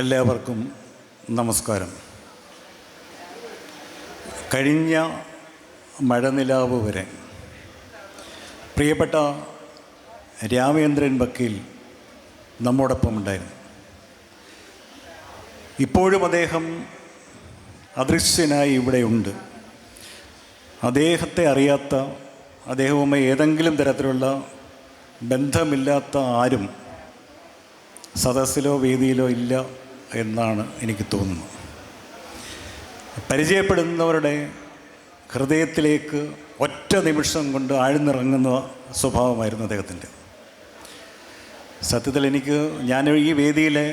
എല്ലാവർക്കും നമസ്കാരം. കഴിഞ്ഞ മഴനിലാവ് വരെ പ്രിയപ്പെട്ട രാമേന്ദ്രൻ വക്കീൽ നമ്മോടൊപ്പം ഉണ്ടായിരുന്നു. ഇപ്പോഴും അദ്ദേഹം അദൃശ്യനായി ഇവിടെയുണ്ട്. അദ്ദേഹത്തെ അറിയാത്ത, അദ്ദേഹവുമായി ഏതെങ്കിലും തരത്തിലുള്ള ബന്ധമില്ലാത്ത ആരും സദസ്സിലോ വേദിയിലോ ഇല്ല എന്നാണ് എനിക്ക് തോന്നുന്നത്. പരിചയപ്പെടുന്നവരുടെ ഹൃദയത്തിലേക്ക് ഒറ്റ നിമിഷം കൊണ്ട് ആഴ്ന്നിറങ്ങുന്ന സ്വഭാവമായിരുന്നു അദ്ദേഹത്തിൻ്റെ. സത്യത്തിൽ ഞാൻ ഈ വേദിയിലെ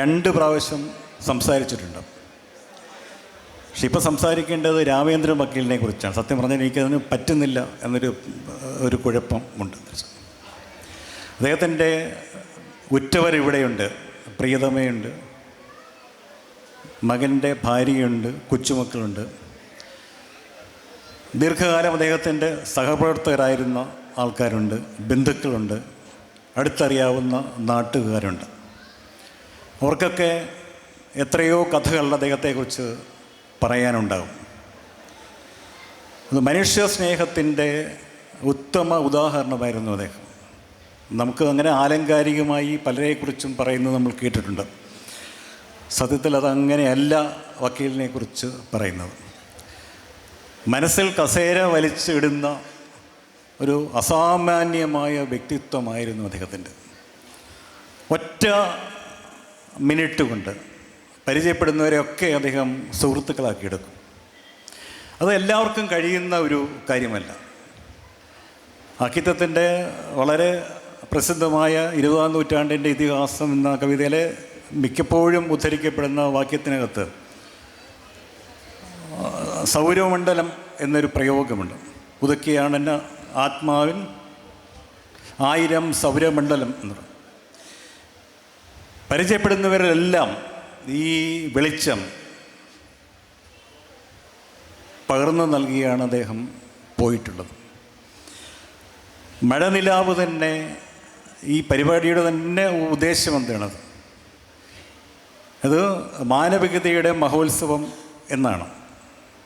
2 പ്രാവശ്യം സംസാരിച്ചിട്ടുണ്ട്. പക്ഷെ ഇപ്പോൾ സംസാരിക്കേണ്ടത് രാമേന്ദ്രൻ വക്കീലിനെ കുറിച്ചാണ്. സത്യം പറഞ്ഞാൽ എനിക്കതിന് പറ്റുന്നില്ല എന്നൊരു കുഴപ്പം ഉണ്ട്. അദ്ദേഹത്തിൻ്റെ ഉറ്റവരിവിടെയുണ്ട്, പ്രിയതമയുണ്ട്, മകൻ്റെ ഭാര്യയുണ്ട്, കൊച്ചുമക്കളുണ്ട്. ദീർഘകാലം അദ്ദേഹത്തിൻ്റെ സഹപ്രവർത്തകരായിരുന്ന ആൾക്കാരുണ്ട്, ബന്ധുക്കളുണ്ട്, അടുത്തറിയാവുന്ന നാട്ടുകാരുണ്ട്. അവർക്കൊക്കെ എത്രയോ കഥകൾ അദ്ദേഹത്തെക്കുറിച്ച് പറയാനുണ്ടാകും. അത് മനുഷ്യ സ്നേഹത്തിൻ്റെ ഉത്തമ ഉദാഹരണമായിരുന്നു അദ്ദേഹം. നമുക്ക് അങ്ങനെ ആലങ്കാരികമായി പലരെക്കുറിച്ചും പറയുന്നത് നമ്മൾ കേട്ടിട്ടുണ്ട്. സത്യത്തിൽ അതങ്ങനെയല്ല വക്കീലിനെക്കുറിച്ച് പറയുന്നത്. മനസ്സിൽ കസേര വലിച്ചിടുന്ന ഒരു അസാമാന്യമായ വ്യക്തിത്വമായിരുന്നു അദ്ദേഹത്തിൻ്റെ. ഒറ്റ മിനിറ്റ് കൊണ്ട് പരിചയപ്പെടുന്നവരെയൊക്കെ അദ്ദേഹം സുഹൃത്തുക്കളാക്കിയെടുക്കും. അത് എല്ലാവർക്കും കഴിയുന്ന ഒരു കാര്യമല്ല. അക്കിത്തത്തിൻ്റെ വളരെ പ്രസിദ്ധമായ 20-ാം നൂറ്റാണ്ടിൻ്റെ ഇതിഹാസം എന്ന കവിതയിലെ മിക്കപ്പോഴും ഉദ്ധരിക്കപ്പെടുന്ന വാക്യത്തിനകത്ത് സൗരമണ്ഡലം എന്നൊരു പ്രയോഗമുണ്ട്. ഉദക്കിയാണ് എൻ്റെ ആത്മാവിൻ 1000 സൗരമണ്ഡലം എന്ന്. പരിചയപ്പെടുന്നവരെല്ലാം ഈ വെളിച്ചം പകർന്നു നൽകിയാണ് അദ്ദേഹം പോയിട്ടുള്ളത്. മഴനിലാവ് തന്നെ ഈ പരിപാടിയുടെ തന്നെ ഉദ്ദേശം എന്താണത്? അത് മാനവികതയുടെ മഹോത്സവം എന്നാണ്.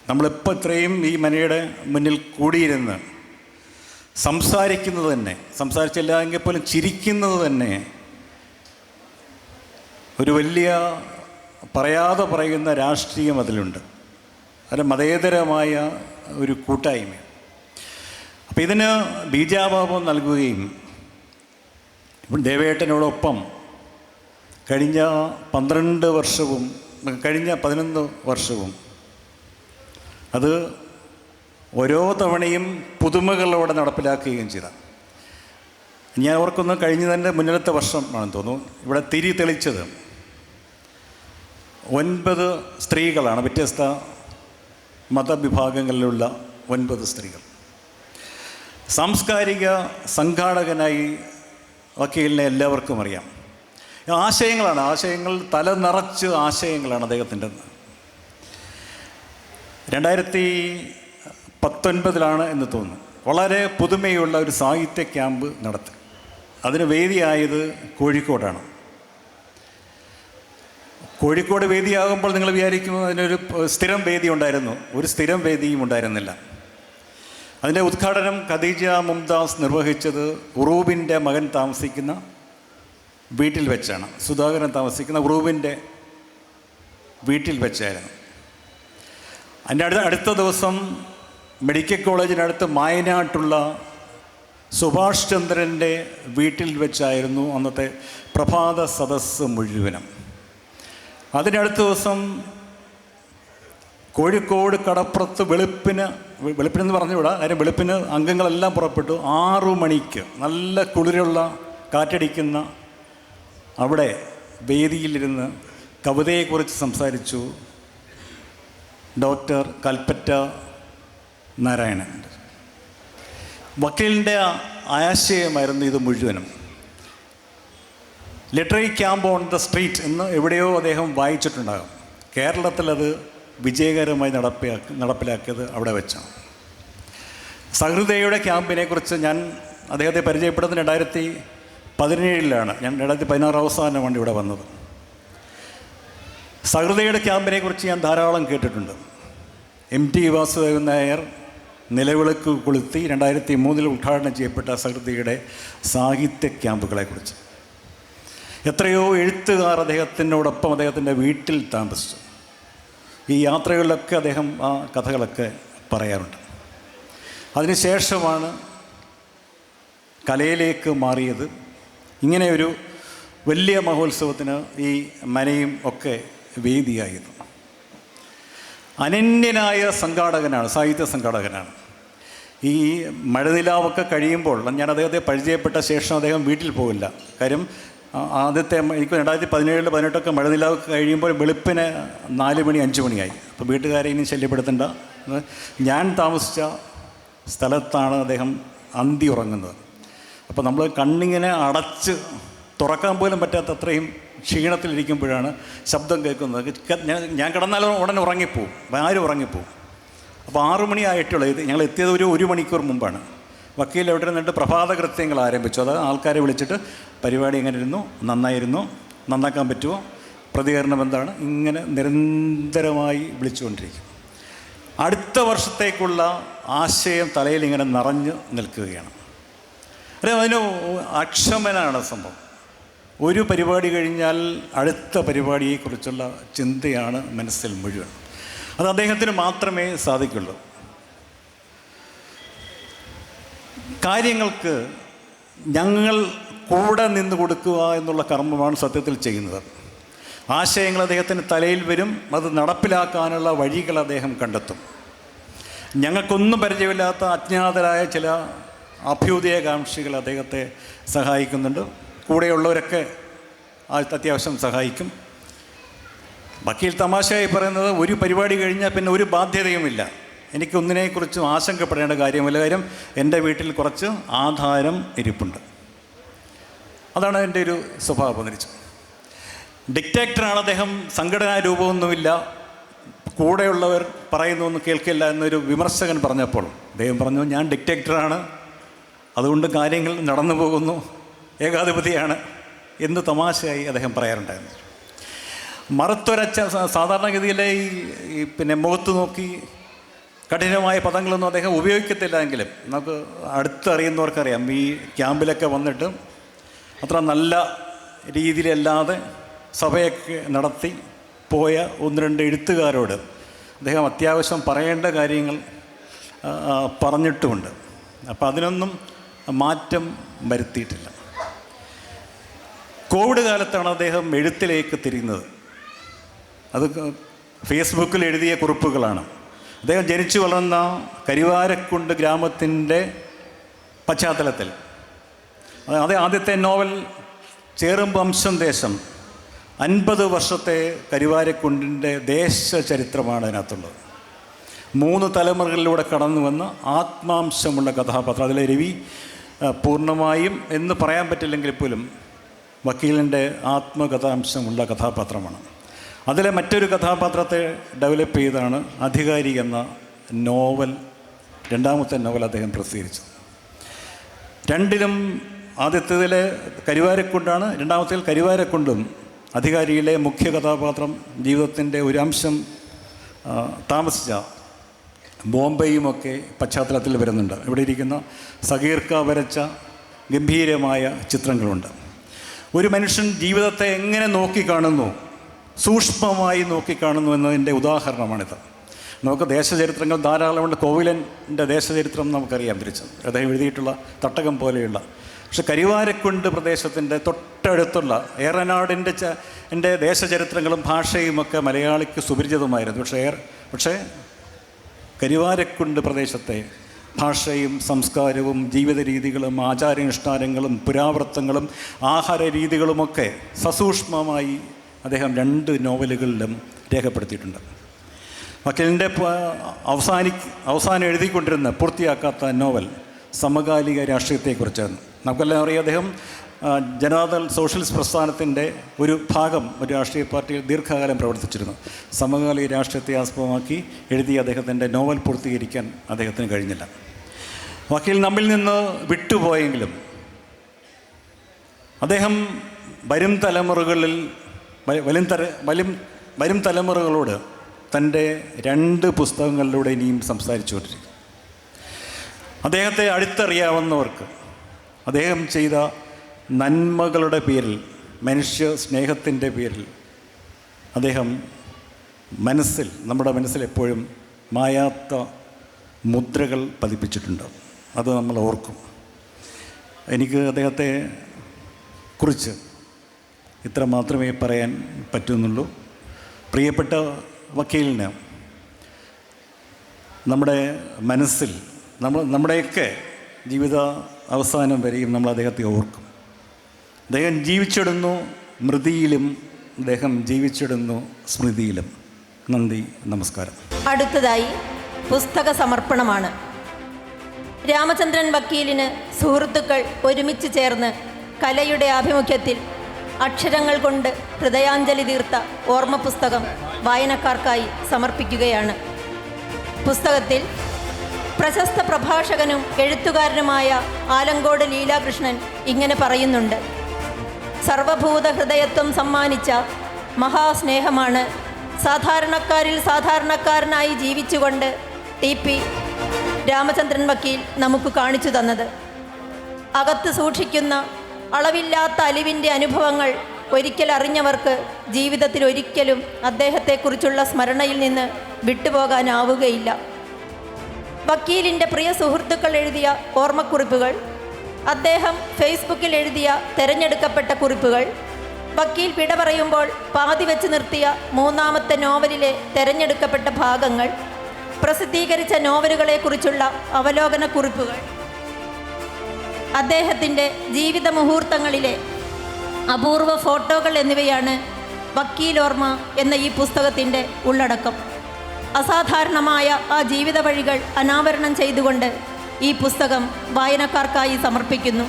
നമ്മളിപ്പോൾ ഇത്രയും ഈ മനയുടെ മുന്നിൽ കൂടിയിരുന്ന് സംസാരിക്കുന്നത് തന്നെ, സംസാരിച്ചില്ല എങ്കിൽ പോലും ചിരിക്കുന്നത് തന്നെ ഒരു വലിയ പറയാതെ പറയുന്ന രാഷ്ട്രീയം അതിലുണ്ട്. അത് മതേതരമായ ഒരു കൂട്ടായ്മ. അപ്പോൾ ഇതിന് ബീജാഭാവം നൽകുകയും ദേവേട്ടനോടൊപ്പം കഴിഞ്ഞ 12 വർഷവും കഴിഞ്ഞ 11 വർഷവും അത് ഓരോ തവണയും പുതുമകളോടെ നടപ്പിലാക്കുകയും ചെയ്ത. ഞാൻ ഓർക്കുന്നു, കഴിഞ്ഞതിൻ്റെ മുന്നിലത്തെ വർഷം ആണെന്ന് തോന്നുന്നു, ഇവിടെ തിരി തെളിച്ചത് 9 സ്ത്രീകളാണ്. വ്യത്യസ്ത മതവിഭാഗങ്ങളിലുള്ള 9 സ്ത്രീകൾ. സാംസ്കാരിക സംഘാടകനായി വക്കീലിനെ എല്ലാവർക്കും അറിയാം. ആശയങ്ങൾ തല നിറച്ച് ആശയങ്ങളാണ് അദ്ദേഹത്തിൻ്റെ. 2019 എന്ന് തോന്നുന്നു വളരെ പുതുമയുള്ള ഒരു സാഹിത്യ ക്യാമ്പ് നടത്തി. അതിന് വേദിയായത് കോഴിക്കോടാണ്. കോഴിക്കോട് വേദിയാകുമ്പോൾ നിങ്ങൾ വിചാരിക്കുമ്പോൾ അതിനൊരു സ്ഥിരം വേദി ഉണ്ടായിരുന്നു. ഒരു സ്ഥിരം വേദിയും ഉണ്ടായിരുന്നില്ല. അതിൻ്റെ ഉദ്ഘാടനം ഖദീജ മുംതാസ് നിർവഹിച്ചത് ഉറൂബിൻ്റെ മകൻ താമസിക്കുന്ന വീട്ടിൽ വെച്ചാണ്. സുധാകരൻ താമസിക്കുന്ന ഉറൂബിൻ്റെ വീട്ടിൽ വെച്ചായിരുന്നു. അതിൻ്റെ അടുത്ത ദിവസം മെഡിക്കൽ കോളേജിനടുത്ത് മായനാട്ടുള്ള സുഭാഷ് ചന്ദ്രൻ്റെ വീട്ടിൽ വെച്ചായിരുന്നു അന്നത്തെ പ്രഭാത സദസ്സ് മുഴുവനും. അതിനടുത്ത ദിവസം കോഴിക്കോട് കടപ്പുറത്ത് വെളുപ്പിനെന്ന് പറഞ്ഞുകൂടാ, കാര്യം വെളുപ്പിന് അംഗങ്ങളെല്ലാം പുറപ്പെട്ടു. 6 മണിക്ക് നല്ല കുളിരുള്ള കാറ്റടിക്കുന്ന അവിടെ വേദിയിലിരുന്ന് കവിതയെക്കുറിച്ച് സംസാരിച്ചു ഡോക്ടർ കൽപ്പറ്റ നാരായണൻ. വക്കീലിൻ്റെ ആശയമായിരുന്നു ഇത് മുഴുവനും. Literary camp on the street എന്ന് എവിടെയോ അദ്ദേഹം വായിച്ചിട്ടുണ്ടാകും. കേരളത്തിലത് വിജയകരമായി നടപ്പിലാക്കിയത് അവിടെ വെച്ചാണ്. സഹൃദയയുടെ ക്യാമ്പിനെക്കുറിച്ച് ഞാൻ അദ്ദേഹത്തെ പരിചയപ്പെടുന്നത് 2017 ഞാൻ 2016 അവസാനമാണ് ഇവിടെ വന്നത്. സഹൃദയുടെ ക്യാമ്പിനെ കുറിച്ച് ഞാൻ ധാരാളം കേട്ടിട്ടുണ്ട്. MT വാസുദേവൻ നായർ നിലവിളക്ക് കൊളുത്തി 2003 ഉദ്ഘാടനം ചെയ്യപ്പെട്ട സഹൃദയുടെ സാഹിത്യ ക്യാമ്പുകളെക്കുറിച്ച്. എത്രയോ എഴുത്തുകാർ അദ്ദേഹത്തിനോടൊപ്പം അദ്ദേഹത്തിൻ്റെ വീട്ടിൽ താമസിച്ചു. ഈ യാത്രകളിലൊക്കെ അദ്ദേഹം ആ കഥകളൊക്കെ പറയാറുണ്ട്. അതിനുശേഷമാണ് കലയിലേക്ക് മാറിയത്. ഇങ്ങനെയൊരു വലിയ മഹോത്സവത്തിന് ഈ മനയും ഒക്കെ വേദിയായത്. അനന്യനായ സംഘാടകനാണ്, സാഹിത്യ സംഘാടകനാണ്. ഈ മഴനിലാവൊക്കെ കഴിയുമ്പോൾ ഞാൻ അദ്ദേഹത്തെ പരിചയപ്പെട്ട ശേഷം അദ്ദേഹം വീട്ടിൽ പോകില്ല. കാര്യം ആദ്യത്തെ എനിക്ക് 2017 18 മഴനിലാവ് കഴിയുമ്പോൾ വെളുപ്പിന് 4 മണി 5 മണിയായി. അപ്പോൾ വീട്ടുകാരെ ഇനി ശല്യപ്പെടുത്തേണ്ട. ഞാൻ താമസിച്ച സ്ഥലത്താണ് അദ്ദേഹം അന്തി ഉറങ്ങുന്നത്. അപ്പോൾ നമ്മൾ കണ്ണിങ്ങനെ അടച്ച് തുറക്കാൻ പോലും പറ്റാത്ത അത്രയും ക്ഷീണത്തിലിരിക്കുമ്പോഴാണ് ശബ്ദം കേൾക്കുന്നത്. ഞാൻ കിടന്നാലും ഉടനെ ഉറങ്ങിപ്പോവും, ആരും ഉറങ്ങിപ്പോവും. അപ്പോൾ 6 മണിയായിട്ടുള്ള ഞങ്ങൾ എത്തിയത് ഒരു 1 മണിക്കൂർ മുമ്പാണ്. വക്കീൽ എവിടെ നിന്നിട്ട് പ്രഭാത കൃത്യങ്ങൾ ആരംഭിച്ചു. അത് ആൾക്കാരെ വിളിച്ചിട്ട് പരിപാടി എങ്ങനെ ഇരുന്നു, നന്നായിരുന്നു, നന്നാക്കാൻ പറ്റുമോ, പ്രതികരണം എന്താണ്, ഇങ്ങനെ നിരന്തരമായി വിളിച്ചുകൊണ്ടിരിക്കും. അടുത്ത വർഷത്തേക്കുള്ള ആശയം തലയിൽ ഇങ്ങനെ നിറഞ്ഞു നിൽക്കുകയാണ്. അതിന് അക്ഷമനാണ് സംഭവം. ഒരു പരിപാടി കഴിഞ്ഞാൽ അടുത്ത പരിപാടിയെക്കുറിച്ചുള്ള ചിന്തയാണ് മനസ്സിൽ മുഴുവൻ. അത് അദ്ദേഹത്തിന് മാത്രമേ സാധിക്കുള്ളൂ. കാര്യങ്ങൾക്ക് ഞങ്ങൾ കൂടെ നിന്ന് കൊടുക്കുക എന്നുള്ള കർമ്മമാണ് സത്യത്തിൽ ചെയ്യുന്നത്. ആശയങ്ങൾ അദ്ദേഹത്തിന് തലയിൽ വരും, അത് നടപ്പിലാക്കാനുള്ള വഴികൾ അദ്ദേഹം കണ്ടെത്തും. ഞങ്ങൾക്കൊന്നും പരിചയമില്ലാത്ത അജ്ഞാതരായ ചില അഭ്യുദയകാംക്ഷികൾ അദ്ദേഹത്തെ സഹായിക്കുന്നുണ്ട്. കൂടെയുള്ളവരൊക്കെ അത്യാവശ്യം സഹായിക്കും. വക്കീൽ തമാശയായി പറയുന്നത്, ഒരു പരിപാടി കഴിഞ്ഞാൽ പിന്നെ ഒരു ബാധ്യതയുമില്ല, എനിക്കൊന്നിനെക്കുറിച്ചും ആശങ്കപ്പെടേണ്ട കാര്യമില്ല. കാര്യം എൻ്റെ വീട്ടിൽ കുറച്ച് ആധാരം ഇരിപ്പുണ്ട്. അതാണ് എൻ്റെ ഒരു സ്വഭാവം തിരിച്ചു. ഡിക്റ്റേറ്ററാണ് അദ്ദേഹം, സംഘടനാ രൂപമൊന്നുമില്ല, കൂടെയുള്ളവർ പറയുന്നൊന്നും കേൾക്കില്ല എന്നൊരു വിമർശകൻ പറഞ്ഞപ്പോൾ അദ്ദേഹം പറഞ്ഞു, ഞാൻ ഡിക്റ്റേറ്ററാണ്, അതുകൊണ്ട് കാര്യങ്ങൾ നടന്നു പോകുന്നു, ഏകാധിപതിയാണ് എന്ന് തമാശയായി അദ്ദേഹം പറയാറുണ്ടായിരുന്നു. മറുത്തൊരച്ച സാധാരണഗതിയിലെ ഈ പിന്നെ മുഖത്ത് നോക്കി കഠിനമായ പദങ്ങളൊന്നും അദ്ദേഹം ഉപയോഗിക്കത്തില്ല. എങ്കിലും നമുക്ക് അടുത്തറിയുന്നവർക്കറിയാം, ഈ ക്യാമ്പിലൊക്കെ വന്നിട്ട് അത്ര നല്ല രീതിയിലല്ലാതെ സഭയൊക്കെ നടത്തി പോയ 1-2 എഴുത്തുകാരോട് അദ്ദേഹം അത്യാവശ്യം പറയേണ്ട കാര്യങ്ങൾ പറഞ്ഞിട്ടുമുണ്ട്. അപ്പം അതിനൊന്നും മാറ്റം വരുത്തിയിട്ടില്ല. കോവിഡ് കാലത്താണ് അദ്ദേഹം എഴുത്തിലേക്ക് തിരിയുന്നത്. അത് ഫേസ്ബുക്കിൽ എഴുതിയ കുറിപ്പുകളാണ്. അദ്ദേഹം ജനിച്ചു വളർന്ന കരുവാരക്കുണ്ട് ഗ്രാമത്തിൻ്റെ പശ്ചാത്തലത്തിൽ അത് ആദ്യത്തെ നോവൽ ചേറുംവംശം ദേശം 50 വർഷത്തെ കരുവാരക്കുണ്ടിൻ്റെ ദേശചരിത്രമാണ് അതിനകത്തുള്ളത്. 3 തലമുറകളിലൂടെ കടന്നു വന്ന ആത്മാംശമുള്ള കഥാപാത്രം. അതിലെ രവി പൂർണ്ണമായും എന്ന് പറയാൻ പറ്റില്ലെങ്കിൽ പോലും വക്കീലിൻ്റെ ആത്മകഥാംശമുള്ള കഥാപാത്രമാണ്. അതിലെ മറ്റൊരു കഥാപാത്രത്തെ ഡെവലപ്പ് ചെയ്താണ് അധികാരി എന്ന നോവൽ, 2ാമത്തെ നോവൽ അദ്ദേഹം പ്രസിദ്ധീകരിച്ചത്. രണ്ടിലും ആദ്യത്തേതിൽ കരുവാരക്കുണ്ടാണ്, 2ാമത്തേൽ കരുവാരക്കുണ്ടും അധികാരിയിലെ മുഖ്യ കഥാപാത്രം ജീവിതത്തിൻ്റെ ഒരു അംശം താമസിച്ച ബോംബെയുമൊക്കെ പശ്ചാത്തലത്തിൽ വരുന്നുണ്ട്. ഇവിടെ ഇരിക്കുന്ന സഗീർക്ക വരച്ച ഗംഭീരമായ ചിത്രങ്ങളുണ്ട്. ഒരു മനുഷ്യൻ ജീവിതത്തെ എങ്ങനെ നോക്കിക്കാണുന്നു, സൂക്ഷ്മമായി നോക്കിക്കാണുന്നു എന്നതിൻ്റെ ഉദാഹരണമാണിത്. നമുക്ക് ദേശചരിത്രങ്ങൾ ധാരാളമുണ്ട്. കോവിലൻ്റെ ദേശചരിത്രം നമുക്കറിയാം തിരിച്ച്, അദ്ദേഹം എഴുതിയിട്ടുള്ള തട്ടകം പോലെയുള്ള. പക്ഷെ കരുവാരക്കുണ്ട് പ്രദേശത്തിൻ്റെ തൊട്ടടുത്തുള്ള ഏറനാടിൻ്റെ എൻ്റെ ദേശചരിത്രങ്ങളും ഭാഷയുമൊക്കെ മലയാളിക്ക് സുപരിചിതമായിരുന്നു. പക്ഷേ കരുവാരക്കുണ്ട് പ്രദേശത്തെ ഭാഷയും സംസ്കാരവും ജീവിത രീതികളും ആചാരാനുഷ്ഠാനങ്ങളും പുരാവൃത്തങ്ങളും ആഹാര രീതികളുമൊക്കെ സസൂക്ഷ്മമായി അദ്ദേഹം 2 നോവലുകളിലും രേഖപ്പെടുത്തിയിട്ടുണ്ട്. വക്കീലിൻ്റെ അവസാനം എഴുതിക്കൊണ്ടിരുന്ന പൂർത്തിയാക്കാത്ത നോവൽ സമകാലിക രാഷ്ട്രീയത്തെക്കുറിച്ചാണ്. നമുക്കെല്ലാം അറിയാം, അദ്ദേഹം ജനതാദൾ സോഷ്യലിസ്റ്റ് പ്രസ്ഥാനത്തിൻ്റെ ഒരു ഭാഗം ഒരു രാഷ്ട്രീയ പാർട്ടിയിൽ ദീർഘകാലം പ്രവർത്തിച്ചിരുന്നു. സമകാലിക രാഷ്ട്രീയത്തെ ആസ്പദമാക്കി എഴുതിയ അദ്ദേഹത്തിൻ്റെ നോവൽ പൂർത്തീകരിക്കാൻ അദ്ദേഹത്തിന് കഴിഞ്ഞില്ല. വക്കീൽ നമ്മിൽ നിന്ന് വിട്ടുപോയെങ്കിലും അദ്ദേഹം വരും തലമുറകളിൽ വരും വരും തലമുറകളോട് തൻ്റെ 2 പുസ്തകങ്ങളിലൂടെ ഇനിയും സംസാരിച്ചുകൊണ്ടിരിക്കും. അദ്ദേഹത്തെ അടുത്തറിയാവുന്നവർക്ക് അദ്ദേഹം ചെയ്ത നന്മകളുടെ പേരിൽ, മനുഷ്യ സ്നേഹത്തിൻ്റെ പേരിൽ അദ്ദേഹം നമ്മുടെ മനസ്സിൽ എപ്പോഴും മായാത്ത മുദ്രകൾ പതിപ്പിച്ചിട്ടുണ്ട്. അത് നമ്മൾ ഓർക്കും. എനിക്ക് അദ്ദേഹത്തെ കുറിച്ച് ഇത്ര മാത്രമേ പറയാൻ പറ്റുന്നുള്ളൂ. പ്രിയപ്പെട്ട വക്കീലിന് നമ്മുടെ മനസ്സിൽ നമ്മുടെയൊക്കെ ജീവിത അവസാനം വരെയും നമ്മൾ അദ്ദേഹത്തെ ഓർക്കും. അദ്ദേഹം ജീവിച്ചിടുന്നു മൃതിയിലും, അദ്ദേഹം ജീവിച്ചിടുന്നു സ്മൃതിയിലും. നന്ദി, നമസ്കാരം. അടുത്തതായി പുസ്തക സമർപ്പണമാണ്. രാമചന്ദ്രൻ വക്കീലിന് സുഹൃത്തുക്കൾ ഒരുമിച്ച് ചേർന്ന് കലയുടെ ആഭിമുഖ്യത്തിൽ അക്ഷരങ്ങൾ കൊണ്ട് ഹൃദയാഞ്ജലി തീർത്ത ഓർമ്മ പുസ്തകം വായനക്കാർക്കായി സമർപ്പിക്കുകയാണ്. പുസ്തകത്തിൽ പ്രശസ്ത പ്രഭാഷകനും എഴുത്തുകാരനുമായ ആലങ്കോട് ലീലാകൃഷ്ണൻ ഇങ്ങനെ പറയുന്നുണ്ട്: സർവഭൂത ഹൃദയത്വം സമ്മാനിച്ച മഹാസ്നേഹമാണ് സാധാരണക്കാരിൽ സാധാരണക്കാരനായി ജീവിച്ചുകൊണ്ട് TP രാമചന്ദ്രൻ വക്കീൽ നമുക്ക് കാണിച്ചു തന്നത്. അകത്ത് സൂക്ഷിക്കുന്ന അളവില്ലാത്ത അലിവിൻ്റെ അനുഭവങ്ങൾ ഒരിക്കൽ അറിഞ്ഞവർക്ക് ജീവിതത്തിൽ ഒരിക്കലും അദ്ദേഹത്തെക്കുറിച്ചുള്ള സ്മരണയിൽ നിന്ന് വിട്ടുപോകാനാവുകയില്ല. വക്കീലിൻ്റെ പ്രിയ സുഹൃത്തുക്കൾ എഴുതിയ ഓർമ്മക്കുറിപ്പുകൾ, അദ്ദേഹം ഫേസ്ബുക്കിൽ എഴുതിയ തിരഞ്ഞെടുക്കപ്പെട്ട കുറിപ്പുകൾ, വക്കീൽ വിട പറയുമ്പോൾ പാതി വെച്ച് നിർത്തിയ 3ാമത്തെ നോവലിലെ തിരഞ്ഞെടുക്കപ്പെട്ട ഭാഗങ്ങൾ, പ്രസിദ്ധീകരിച്ച നോവലുകളെക്കുറിച്ചുള്ള അവലോകന കുറിപ്പുകൾ, അദ്ദേഹത്തിൻ്റെ ജീവിത മുഹൂർത്തങ്ങളിലെ അപൂർവ ഫോട്ടോകൾ എന്നിവയാണ് വക്കീലോർമ്മ എന്ന ഈ പുസ്തകത്തിൻ്റെ ഉള്ളടക്കം. അസാധാരണമായ ആ ജീവിത വഴികൾ അനാവരണം ചെയ്തുകൊണ്ട് ഈ പുസ്തകം വായനക്കാർക്കായി സമർപ്പിക്കുന്നു.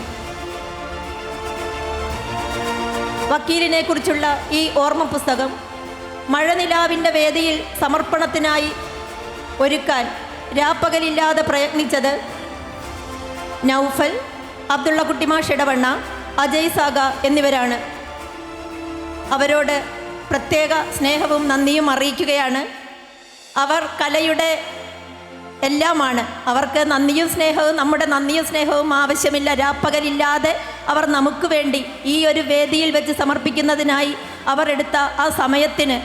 വക്കീലിനെക്കുറിച്ചുള്ള ഈ ഓർമ്മ പുസ്തകം മഴനിലാവിൻ്റെ വേദിയിൽ സമർപ്പണത്തിനായി ഒരുക്കാൻ രാപ്പകലില്ലാതെ പ്രയത്നിച്ചത് നൗഫൽ, അബ്ദുള്ളക്കുട്ടി മാഷ് ഇടവണ്ണ, അജയ് സാഗ എന്നിവരാണ്. അവരോട് പ്രത്യേക സ്നേഹവും നന്ദിയും അറിയിക്കുകയാണ്. അവർ കലയുടെ എല്ലാമാണ്. അവർക്ക് നന്ദിയും സ്നേഹവും, നമ്മുടെ നന്ദിയും സ്നേഹവും ആവശ്യമില്ല. രാപ്പകലില്ലാതെ അവർ നമുക്ക് വേണ്ടി ഈ ഒരു വേദിയിൽ വെച്ച് സമർപ്പിക്കുന്നതിനായി അവർ എടുത്ത ആ സമയത്തിന്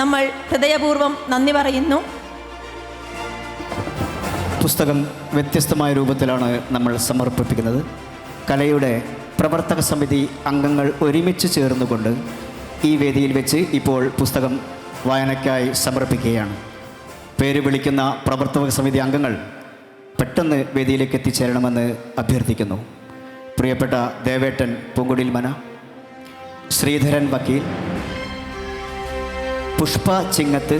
നമ്മൾ ഹൃദയപൂർവ്വം നന്ദി പറയുന്നു. പുസ്തകം വ്യത്യസ്തമായ രൂപത്തിലാണ് നമ്മൾ സമർപ്പിക്കുന്നത്. കലയുടെ പ്രവർത്തക സമിതി അംഗങ്ങൾ ഒരുമിച്ച് ചേർന്നുകൊണ്ട് ഈ വേദിയിൽ വെച്ച് ഇപ്പോൾ പുസ്തകം വായനയ്ക്കായി സമർപ്പിക്കുകയാണ്. പേര് വിളിക്കുന്ന പ്രവർത്തക സമിതി അംഗങ്ങൾ പെട്ടെന്ന് വേദിയിലേക്ക് എത്തിച്ചേരണമെന്ന് അഭ്യർത്ഥിക്കുന്നു. പ്രിയപ്പെട്ട ദേവേട്ടൻ പൂങ്കുടിൽ മന, ശ്രീധരൻ വക്കീൽ, Pushpa Chingath,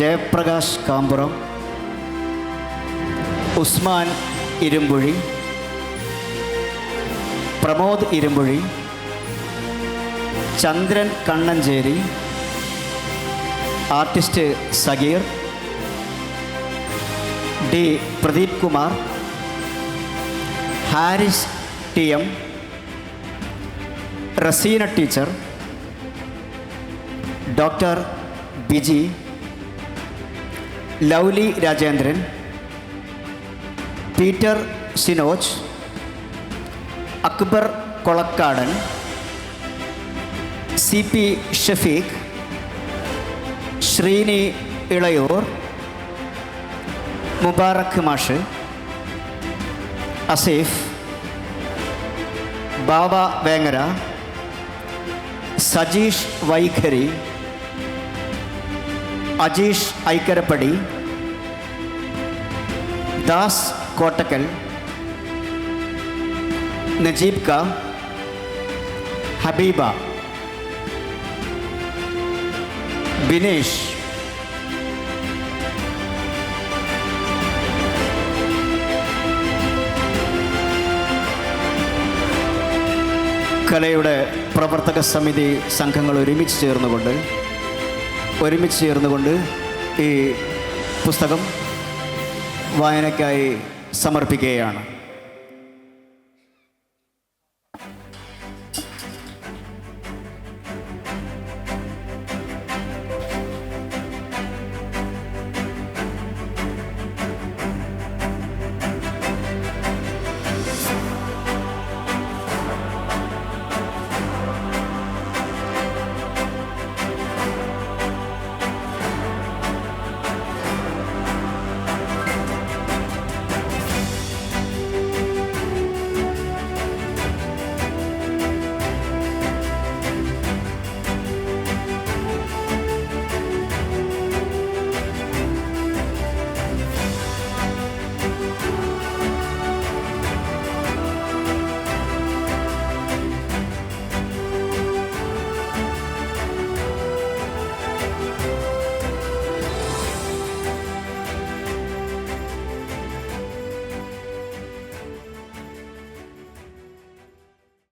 Jayaprakash Kampuram, Usman Irumbuzhi, Pramod Irumbuzhi, Chandran Kannancheri, artist Sageer, D Pradeep Kumar, Haris TM, Raseena teacher, doctor Biji, Lovely Rajendran, Peter Sinoj, Akbar Kolakkadan, CP Shafeeq, Sreeni Ilayur, Mubarak മാഷ്, അസീഫ്, ബാബ വേങ്ങര, സജീഷ് വൈഖരി, അജീഷ് ഐക്കരപ്പടി, ദാസ് കോട്ടക്കൽ, നജീബ് ക, ഹബീബ, ബിനേഷ്, കലയുടെ പ്രവർത്തക സമിതി സംഘങ്ങൾ ഒരുമിച്ച് ചേർന്നുകൊണ്ട് ഈ പുസ്തകം വായനയ്ക്കായി സമർപ്പിക്കുകയാണ്.